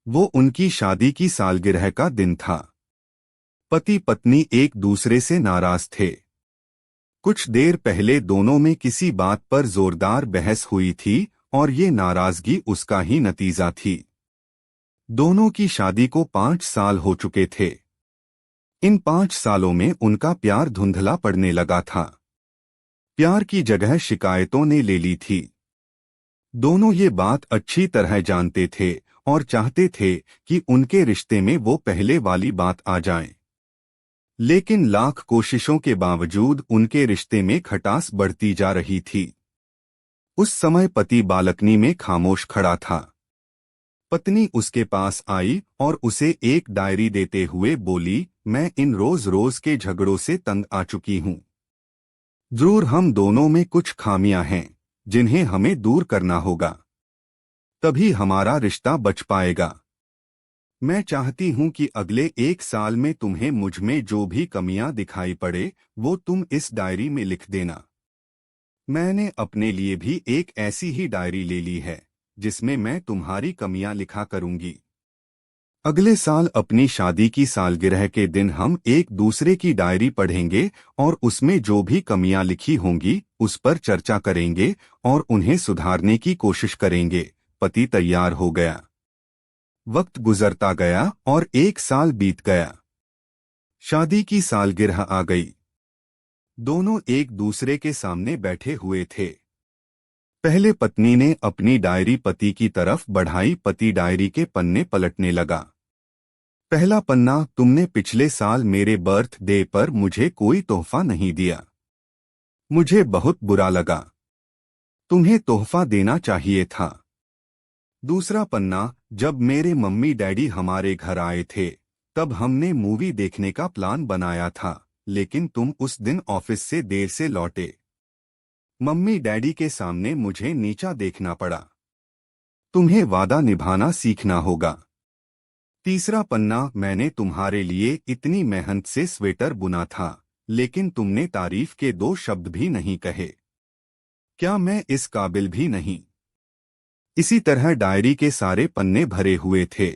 वो उनकी शादी की सालगिरह का दिन था। पति पत्नी एक दूसरे से नाराज थे। कुछ देर पहले दोनों में किसी बात पर जोरदार बहस हुई थी और ये नाराजगी उसका ही नतीजा थी। दोनों की शादी को 5 साल हो चुके थे। इन 5 सालों में उनका प्यार धुंधला पड़ने लगा था। प्यार की जगह शिकायतों ने ले ली थी। दोनों ये बात अच्छी तरह जानते थे और चाहते थे कि उनके रिश्ते में वो पहले वाली बात आ जाए। लेकिन लाख कोशिशों के बावजूद उनके रिश्ते में खटास बढ़ती जा रही थी। उस समय पति बालकनी में खामोश खड़ा था। पत्नी उसके पास आई और उसे एक डायरी देते हुए बोली, मैं इन रोज रोज के झगड़ों से तंग आ चुकी हूँ। जरूर हम दोनों में कुछ खामियां हैं जिन्हें हमें दूर करना होगा, तभी हमारा रिश्ता बच पाएगा। मैं चाहती हूं कि अगले 1 साल में तुम्हें मुझ में जो भी कमियां दिखाई पड़े वो तुम इस डायरी में लिख देना। मैंने अपने लिए भी एक ऐसी ही डायरी ले ली है जिसमें मैं तुम्हारी कमियां लिखा करूंगी। अगले साल अपनी शादी की सालगिरह के दिन हम एक दूसरे की डायरी पढ़ेंगे और उसमें जो भी कमियां लिखी होंगी उस पर चर्चा करेंगे और उन्हें सुधारने की कोशिश करेंगे। पति तैयार हो गया। वक्त गुजरता गया और 1 साल बीत गया। शादी की सालगिरह आ गई। दोनों एक दूसरे के सामने बैठे हुए थे। पहले पत्नी ने अपनी डायरी पति की तरफ बढ़ाई। पति डायरी के पन्ने पलटने लगा। पहला पन्ना, तुमने पिछले साल मेरे बर्थडे पर मुझे कोई तोहफा नहीं दिया। मुझे बहुत बुरा लगा। तुम्हें तोहफा देना चाहिए था। दूसरा पन्ना, जब मेरे मम्मी डैडी हमारे घर आए थे तब हमने मूवी देखने का प्लान बनाया था, लेकिन तुम उस दिन ऑफिस से देर से लौटे। मम्मी डैडी के सामने मुझे नीचा देखना पड़ा। तुम्हें वादा निभाना सीखना होगा। तीसरा पन्ना, मैंने तुम्हारे लिए इतनी मेहनत से स्वेटर बुना था लेकिन तुमने तारीफ के 2 शब्द भी नहीं कहे। क्या मैं इस काबिल भी नहीं? इसी तरह डायरी के सारे पन्ने भरे हुए थे।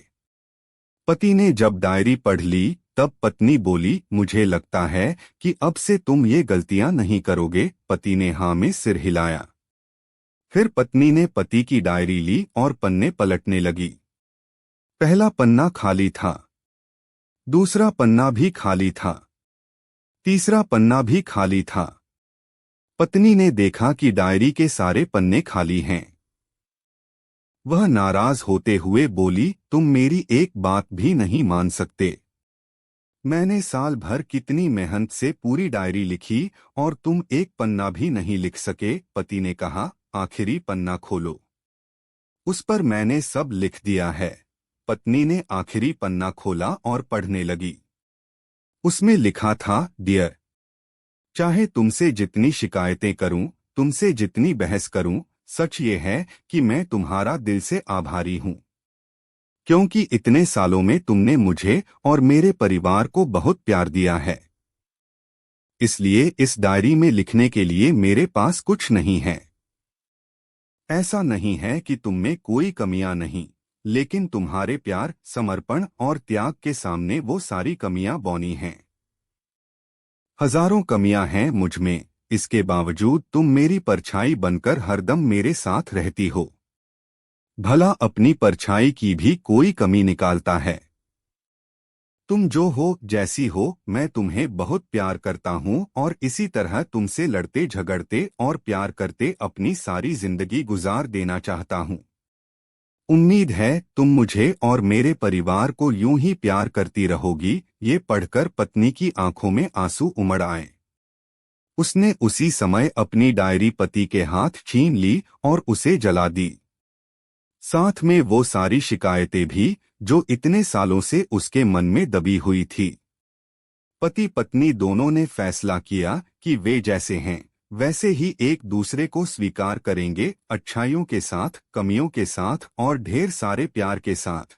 पति ने जब डायरी पढ़ ली तब पत्नी बोली, मुझे लगता है कि अब से तुम ये गलतियां नहीं करोगे। पति ने हाँ में सिर हिलाया। फिर पत्नी ने पति की डायरी ली और पन्ने पलटने लगी। पहला पन्ना खाली था। दूसरा पन्ना भी खाली था। तीसरा पन्ना भी खाली था। पत्नी ने देखा कि डायरी के सारे पन्ने खाली हैं। वह नाराज होते हुए बोली, तुम मेरी एक बात भी नहीं मान सकते। मैंने साल भर कितनी मेहनत से पूरी डायरी लिखी और तुम एक पन्ना भी नहीं लिख सके। पति ने कहा, आखिरी पन्ना खोलो, उस पर मैंने सब लिख दिया है। पत्नी ने आखिरी पन्ना खोला और पढ़ने लगी। उसमें लिखा था, डियर, चाहे तुमसे जितनी शिकायतें करूं, तुमसे जितनी बहस करूं, सच ये है कि मैं तुम्हारा दिल से आभारी हूं, क्योंकि इतने सालों में तुमने मुझे और मेरे परिवार को बहुत प्यार दिया है। इसलिए इस डायरी में लिखने के लिए मेरे पास कुछ नहीं है। ऐसा नहीं है कि तुम में कोई कमियां नहीं, लेकिन तुम्हारे प्यार, समर्पण और त्याग के सामने वो सारी कमियां बौनी हैं। हजारों कमियां हैं मुझ में, इसके बावजूद तुम मेरी परछाई बनकर हरदम मेरे साथ रहती हो। भला अपनी परछाई की भी कोई कमी निकालता है? तुम जो हो, जैसी हो, मैं तुम्हें बहुत प्यार करता हूं और इसी तरह तुमसे लड़ते झगड़ते और प्यार करते अपनी सारी जिंदगी गुजार देना चाहता हूं। उम्मीद है तुम मुझे और मेरे परिवार को यूं ही प्यार करती रहोगी। ये पढ़कर पत्नी की आंखों में आंसू उमड़ आए। उसने उसी समय अपनी डायरी पति के हाथ छीन ली और उसे जला दी। साथ में वो सारी शिकायतें भी जो इतने सालों से उसके मन में दबी हुई थी। पति पत्नी दोनों ने फैसला किया कि वे जैसे हैं वैसे ही एक दूसरे को स्वीकार करेंगे, अच्छाइयों के साथ, कमियों के साथ और ढेर सारे प्यार के साथ।